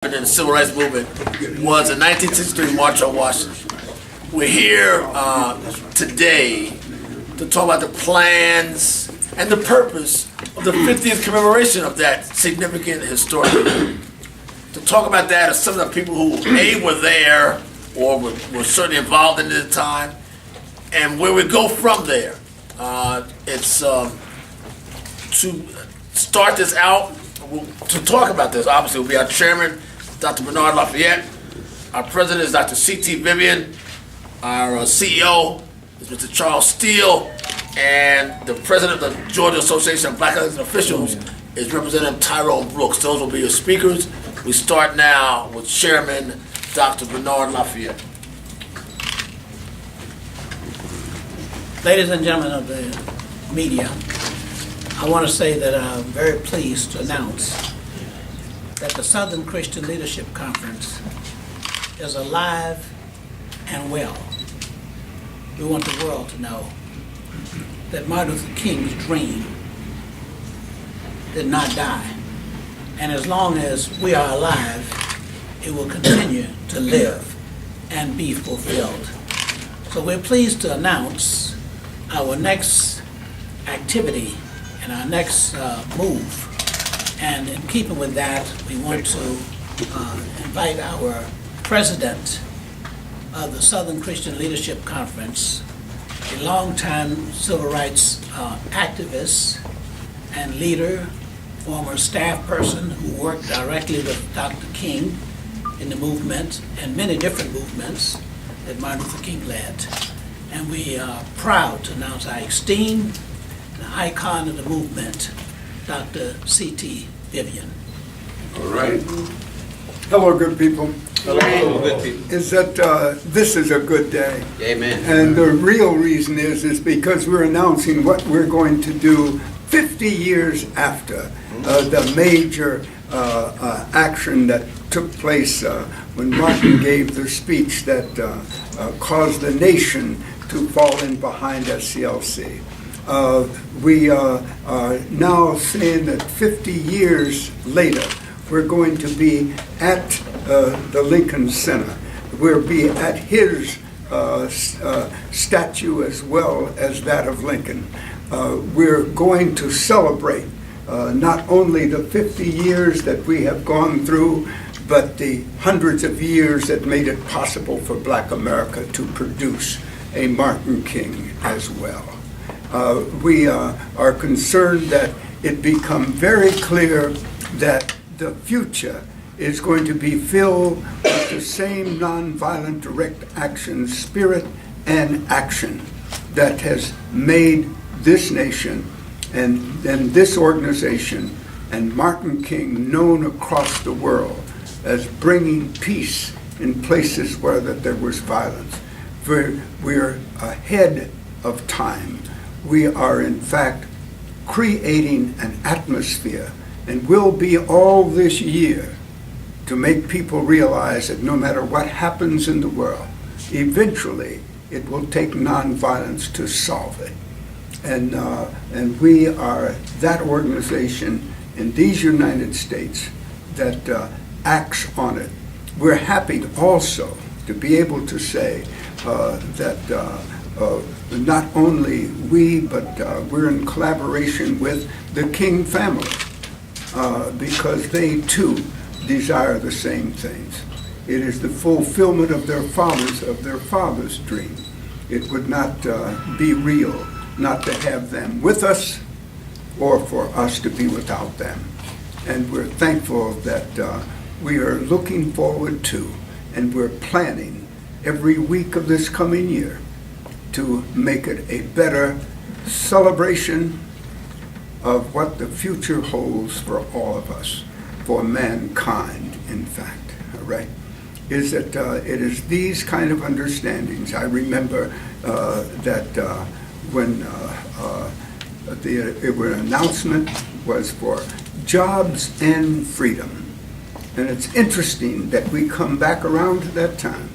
in the civil rights movement was the 1963 March on Washington. We're here today to talk about the plans and the purpose of the 50th commemoration of that significant historic event. To talk about that are some of the people who A, were there or were certainly involved in it at the time, and where we go from there. It's to start this out, to talk about this, obviously, will be our chairman, Dr. Bernard Lafayette. Our president is Dr. C.T. Vivian. Our CEO is Mr. Charles Steele. And the president of the Georgia Association of Black Elected Officials is Representative Tyrone Brooks. Those will be your speakers. We start now with Chairman Dr. Bernard Lafayette. Ladies and gentlemen of the media, I want to say that I'm very pleased to announce that the Southern Christian Leadership Conference is alive and well. We want the world to know that Martin Luther King's dream did not die. And as long as we are alive, it will continue to live and be fulfilled. So we're pleased to announce our next activity and our next move. And in keeping with that, we want to invite our president of the Southern Christian Leadership Conference, a longtime civil rights activist and leader, former staff person who worked directly with Dr. King in the movement and many different movements that Martin Luther King led. And we are proud to announce our esteemed icon of the movement, Dr. C.T. Vivian. All right. Hello, good people. Hello, good people. Is that this is a good day. Amen. And the real reason is because we're announcing what we're going to do 50 years after the major action that took place when Martin gave the speech that caused the nation to fall in behind Sclc. We are now saying that 50 years later, we're going to be at the Lincoln Center. We'll be at his statue as well as that of Lincoln. We're going to celebrate not only the 50 years that we have gone through, but the hundreds of years that made it possible for Black America to produce a Martin King as well. We are concerned that it become very clear that the future is going to be filled with the same nonviolent direct action spirit and action that has made this nation and this organization and Martin King known across the world as bringing peace in places where that there was violence. We're ahead of time. We are in fact creating an atmosphere and will be all this year to make people realize that no matter what happens in the world, eventually it will take nonviolence to solve it. And we are that organization in these United States that acts on it. We're happy also to be able to say that not only we, but we're in collaboration with the King family because they too desire the same things. It is the fulfillment of their father's dream. It would not be real not to have them with us or for us to be without them. And we're thankful that we are looking forward to and we're planning every week of this coming year to make it a better celebration of what the future holds for all of us, for mankind, in fact, all right? Is that it is these kind of understandings. I remember that when the announcement was for jobs and freedom. And it's interesting that we come back around to that time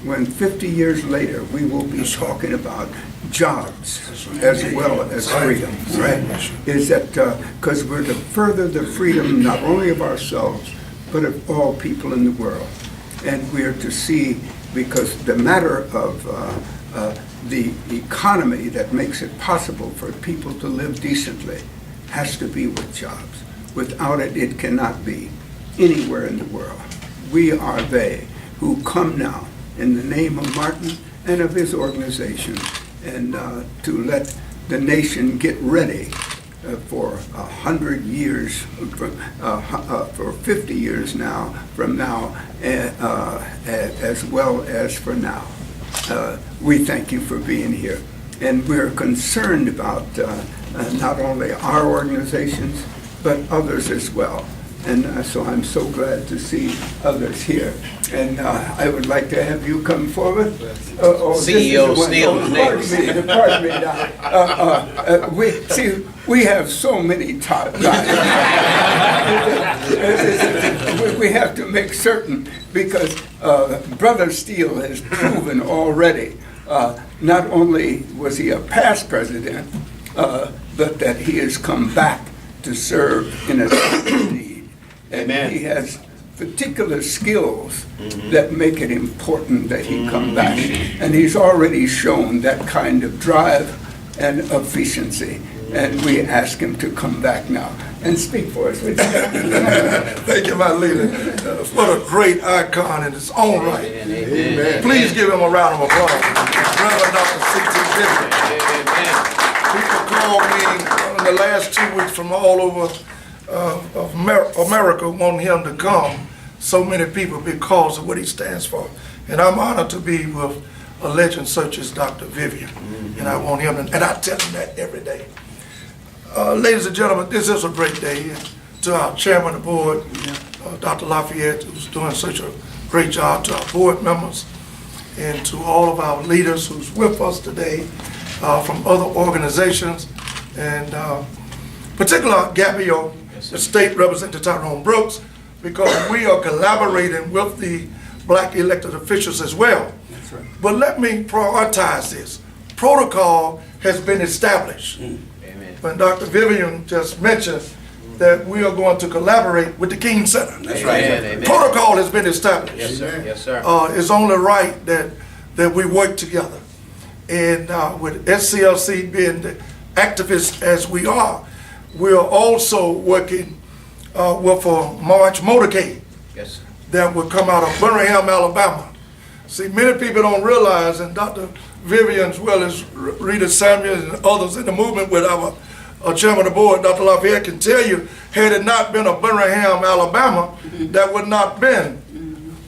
when 50 years later we will be talking about jobs as well as freedom, right? Is that because we're to further the freedom not only of ourselves, but of all people in the world. And we are to see, because the matter of the economy that makes it possible for people to live decently has to be with jobs. Without it, it cannot be anywhere in the world. We are they who come now in the name of Martin and of his organization, and to let the nation get ready for 100 years, for 50 years now, from now, as well as for now. We thank you for being here. And we're concerned about not only our organizations, but others as well. And so I'm so glad to see others here. And I would like to have you come forward. CEO Steele's name. Pardon me now. We have so many top guys. We have to make certain, because Brother Steele has proven already, not only was he a past president, but that he has come back to serve in a time of need. And Amen. He has particular skills that make it important that he come back. And he's already shown that kind of drive and efficiency. And we ask him to come back now and speak for us. Thank you, my leader. What a great icon in its own right. Amen. Please give him a round of applause. Reverend Dr. C.T. Bishop. People called me in the last 2 weeks from all over of America wanting him to come. So many people because of what he stands for. And I'm honored to be with a legend such as Dr. Vivian. And I want him, and I tell him that every day. Ladies and gentlemen, this is a great day. And to our chairman of the board, Dr. Lafayette, who's doing such a great job, to our board members, and to all of our leaders who's with us today from other organizations, and particularly Gabio, the state representative Tyrone Brooks, because we are collaborating with the black elected officials as well. That's right. But let me prioritize this. Protocol has been established. Amen. When Dr. Vivian just mentioned that we are going to collaborate with the King Center. That's right. Amen. Protocol has been established. Yes, sir. Yes, sir. It's only right that we work together. And with SCLC being the activists as we are, we're also working with a March motorcade Yes, sir. that will come out of Birmingham, Alabama. See, many people don't realize, and Dr. Vivian, as well as Rita Samuels and others in the movement with our chairman of the board, Dr. Lafayette, can tell you, had it not been of Birmingham, Alabama, that would not been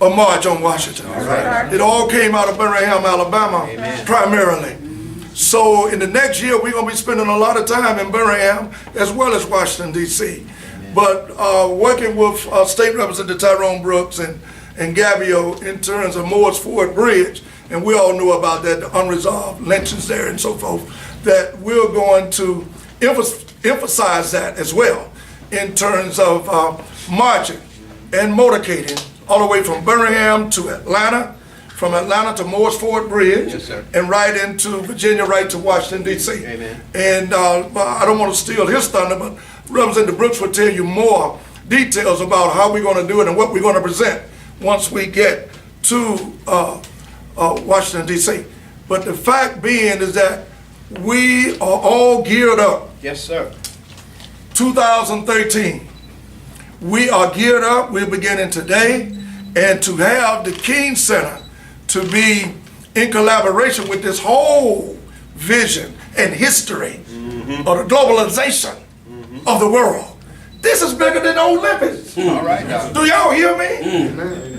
a march on Washington. right. It all came out of Birmingham, Alabama, Amen. primarily. So in the next year, we're going to be spending a lot of time in Birmingham as well as Washington, D.C. But working with State Representative Tyrone Brooks and Gabio in terms of Moore's Ford Bridge, and we all knew about that, the unresolved lynchings there and so forth, that we're going to emphasize that as well in terms of marching and motorcading all the way from Birmingham to Atlanta, from Atlanta to Moore's Ford Bridge, Yes, sir. and right into Virginia, right to Washington, D.C. Amen. And I don't want to steal his thunder, but Representative Brooks will tell you more details about how we're going to do it and what we're going to present once we get to Washington, D.C. But the fact being is that we are all geared up. Yes, sir. 2013. We are geared up. We're beginning today. And to have the King Center to be in collaboration with this whole vision and history of the globalization of the world. This is bigger than the Olympics. All right, Doctor. Do y'all hear me?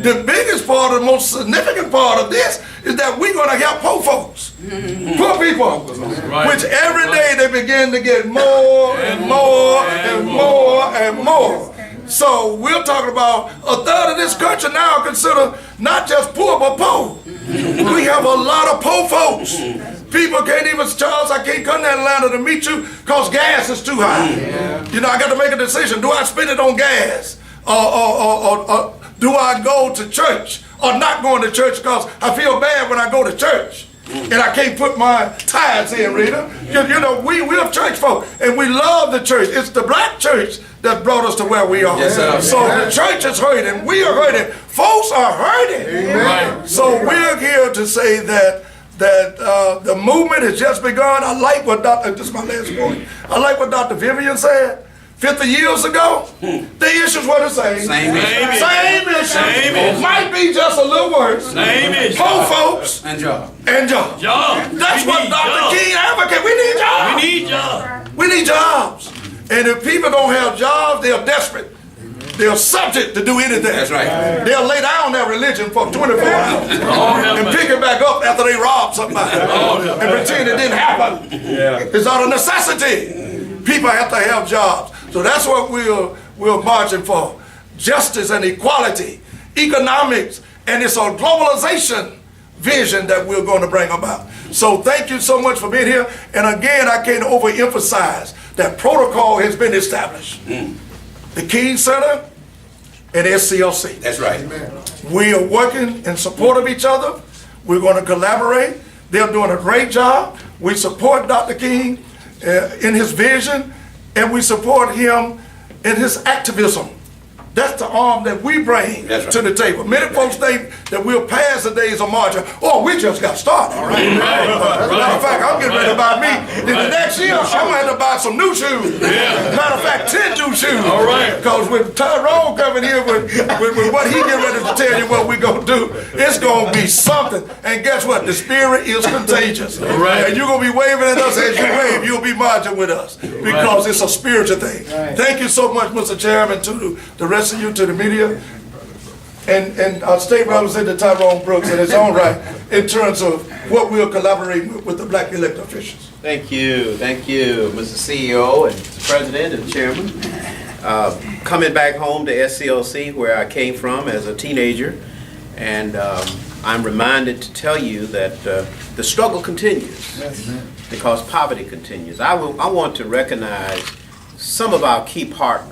The biggest part, the most significant part of this is that we're going to help poor folks, poor people, which every day they begin to get more and more and more and more. So we're talking about a third of this country now consider not just poor but poor. We have a lot of poor folks. People can't even, Charles, I can't come to Atlanta to meet you because gas is too high. You know, I got to make a decision. Do I spend it on gas? Or do I go to church? Or not going to church because I feel bad when I go to church? And I can't put my tithes in, Rita. You know, we're church folk, and we love the church. It's the black church that brought us to where we are. Yes, sir. So the church is hurting. We are hurting. Folks are hurting. Amen. So we're here to say that the movement has just begun. I like what this is my last point. I like what Dr. Vivian said. 50 years ago, the issues were the same. Same issue. Same issue. Might be just a little worse. Same issue. Poor folks And job. and jobs. Jobs. That's We what need Dr. jobs. King advocates. We need jobs. We need jobs. We need jobs. And if people don't have jobs, they're desperate. They're subject to do anything. That's right. They'll lay down their religion for 24 hours have and mercy. pick it back up after they robbed somebody and pretend it didn't happen. It's out of necessity. People have to have jobs. So that's what we're marching for. Justice and equality, economics, and it's a globalization vision that we're going to bring about. So thank you so much for being here. And again, I can't overemphasize that protocol has been established. The King Center and SCLC. That's right. We are working in support of each other. We're going to collaborate. They're doing a great job. We support Dr. King in his vision, and we support him in his activism. That's the arm that we bring That's right. to the table. Many folks think that we'll pass the days of marching. Oh, we just got started. As a matter of fact, I'm getting ready to buy me. In the next year, I'm going to have to buy some new shoes. Matter of fact, 10 new shoes. All right. Because with Tyrone coming here with what he getting ready to tell you what we're going to do, it's going to be something. And guess what? The spirit is contagious. All right. And you're going to be waving at us as you wave. You'll be marching with us because it's a spiritual thing. Thank you so much, Mr. Chairman, to the rest of you, to the media, and our state representative Tyrone Brooks in his own right in terms of what we'll collaborate with the black elected officials. Thank you, Mr. CEO and Mr. President and Chairman. Coming back home to SCLC, where I came from as a teenager, and I'm reminded to tell you that the struggle continues because poverty continues. I want to recognize some of our key partners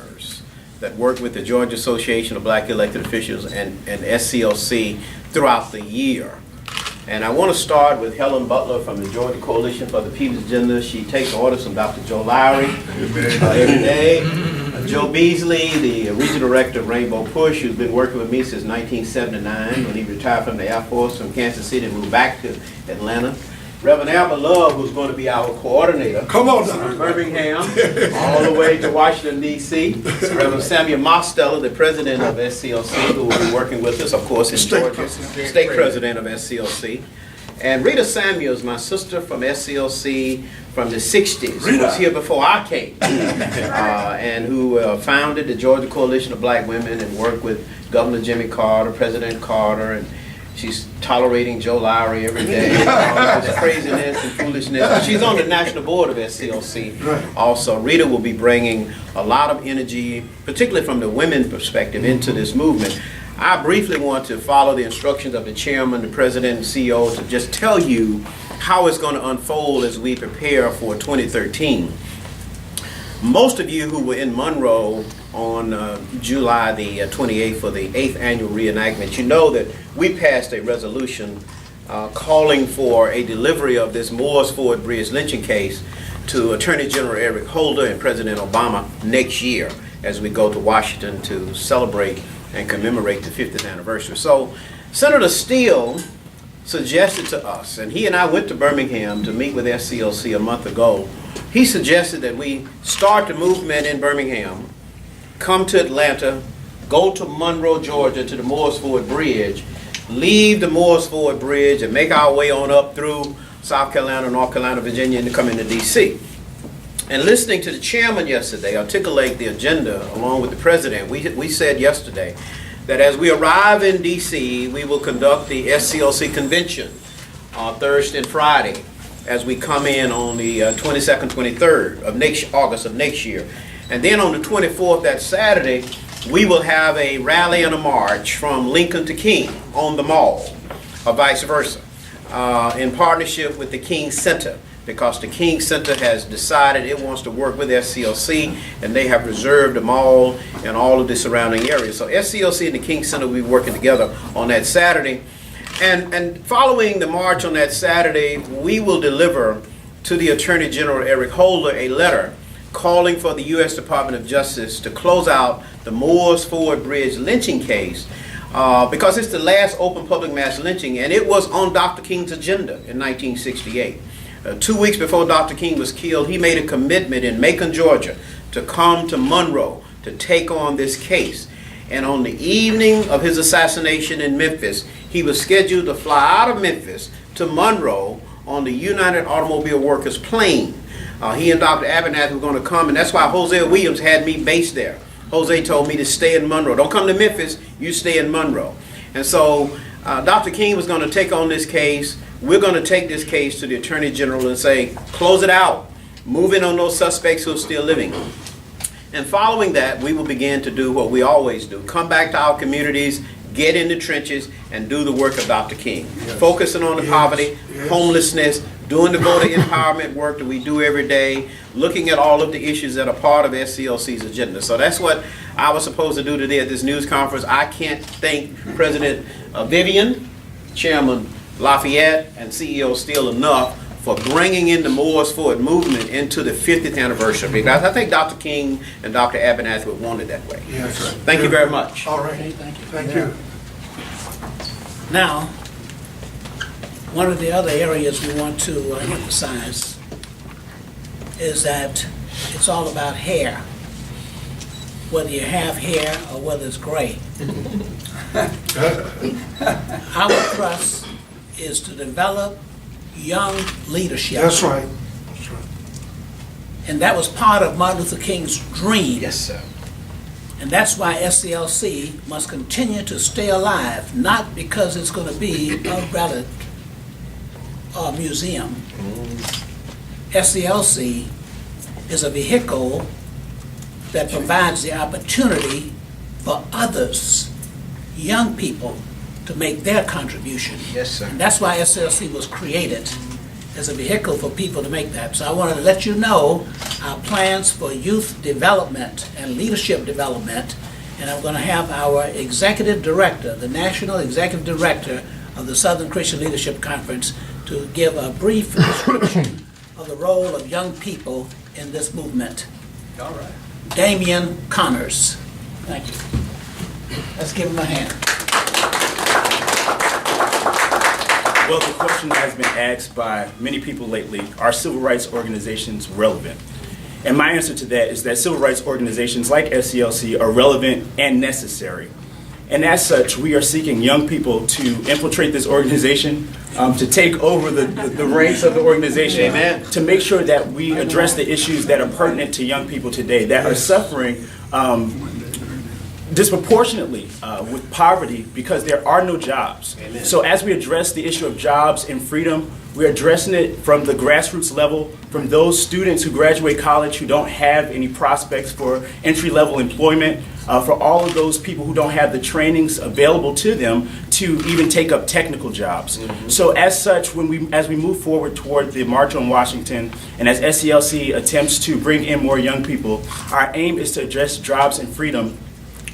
that work with the Georgia Association of Black Elected Officials and SCLC throughout the year. And I want to start with Helen Butler from the Georgia Coalition for the People's Agenda. She takes orders from Dr. Joe Lowry every day. Joe Beasley, the Regional Director of Rainbow Push, who's been working with me since 1979 when he retired from the Air Force from Kansas City and moved back to Atlanta. Reverend Albert Love, who's going to be our coordinator. Come on, From Doctor. Birmingham, all the way to Washington, D.C. Reverend Samuel Mosteller, the president of SCLC, who will be working with us, of course, in Georgia, state president of SCLC. And Rita Samuels, my sister from SCLC from the 60s, who was here before I came, and who founded the Georgia Coalition of Black Women and worked with Governor Jimmy Carter, President Carter, and she's tolerating Joe Lowry every day, all this craziness and foolishness. She's on the national board of SCLC also. Rita will be bringing a lot of energy, particularly from the women's perspective, into this movement. I briefly want to follow the instructions of the chairman, the president, and CEO to just tell you how it's going to unfold as we prepare for 2013. Most of you who were in Monroe on July the 28th for the 8th annual reenactment, you know that we passed a resolution calling for a delivery of this Moores Ford Bridge lynching case to Attorney General Eric Holder and President Obama next year as we go to Washington to celebrate and commemorate the 50th anniversary. So Senator Steele suggested to us, and he and I went to Birmingham to meet with SCLC a month ago. He suggested that we start the movement in Birmingham, come to Atlanta, go to Monroe, Georgia, to the Moores Ford Bridge, leave the Moores Ford Bridge, and make our way on up through South Carolina, North Carolina, Virginia, and to come into D.C. And listening to the chairman yesterday articulate the agenda along with the president, we said yesterday that as we arrive in D.C., we will conduct the SCLC convention on Thursday and Friday as we come in on the 22nd, 23rd of August of next year. And then on the 24th, that Saturday, we will have a rally and a march from Lincoln to King on the Mall, or vice versa, in partnership with the King Center, because the King Center has decided it wants to work with SCLC, and they have reserved the mall and all of the surrounding areas. So SCLC and the King Center will be working together on that Saturday. And following the march on that Saturday, we will deliver to the Attorney General Eric Holder a letter calling for the U.S. Department of Justice to close out the Moores Ford Bridge lynching case because it's the last open public mass lynching, and it was on Dr. King's agenda in 1968. 2 weeks before Dr. King was killed, he made a commitment in Macon, Georgia, to come to Monroe to take on this case. And on the evening of his assassination in Memphis, he was scheduled to fly out of Memphis to Monroe on the United Automobile Workers plane. He and Dr. Abernathy were going to come, and that's why Hosea Williams had me based there. Jose told me to stay in Monroe. Don't come to Memphis, you stay in Monroe. And so Dr. King was going to take on this case. We're going to take this case to the Attorney General and say, close it out. Move in on those suspects who are still living. And following that, we will begin to do what we always do. Come back to our communities, get in the trenches, and do the work of Dr. King. Yes. Focusing on the poverty, homelessness, doing the voter empowerment work that we do every day, looking at all of the issues that are part of SCLC's agenda. So that's what I was supposed to do today at this news conference. I can't thank President Vivian, Chairman Lafayette, and CEO Steele enough for bringing in the Moores Ford movement into the 50th anniversary, because I think Dr. King and Dr. Abernathy would want it that way. Yeah, that's right. Thank you very much. All right. Okay, thank you. Thank you. Now, one of the other areas we want to emphasize is that it's all about hair, whether you have hair or whether it's gray. Our thrust is to develop young leadership. That's right. That's right. And that was part of Martin Luther King's dream. Yes, sir. And that's why SCLC must continue to stay alive, not because it's going to be a relic or a museum. SCLC is a vehicle that provides the opportunity for others, young people, to make their contribution. Yes, sir. And that's why SCLC was created, as a vehicle for people to make that. So I wanted to let you know our plans for youth development and leadership development, and I'm going to have our executive director, the national executive director of the Southern Christian Leadership Conference, to give a brief description of the role of young people in this movement. All right. Damian Connors. Thank you. Let's give him a hand. Well, the question has been asked by many people lately, are civil rights organizations relevant? And my answer to that is that civil rights organizations like SCLC are relevant and necessary. And as such, we are seeking young people to infiltrate this organization, to take over the ranks of the organization, Amen. to make sure that we address the issues that are pertinent to young people today that are suffering disproportionately with poverty because there are no jobs. Amen. So as we address the issue of jobs and freedom, we're addressing it from the grassroots level, from those students who graduate college who don't have any prospects for entry-level employment, for all of those people who don't have the trainings available to them to even take up technical jobs. Mm-hmm. So as such, as we move forward toward the March on Washington, and as SCLC attempts to bring in more young people, our aim is to address jobs and freedom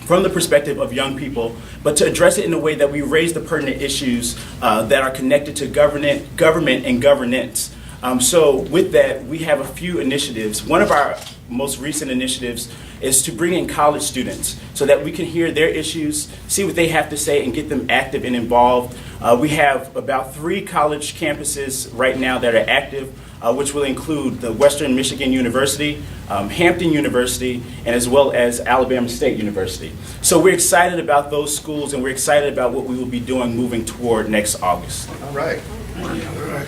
from the perspective of young people, but to address it in a way that we raise the pertinent issues that are connected to government and governance. So with that, we have a few initiatives. One of our most recent initiatives is to bring in college students so that we can hear their issues, see what they have to say, and get them active and involved. We have about 3 college campuses right now that are active, which will include the Western Michigan University, Hampton University, and as well as Alabama State University. So we're excited about those schools, and we're excited about what we will be doing moving toward next August. All right. All right.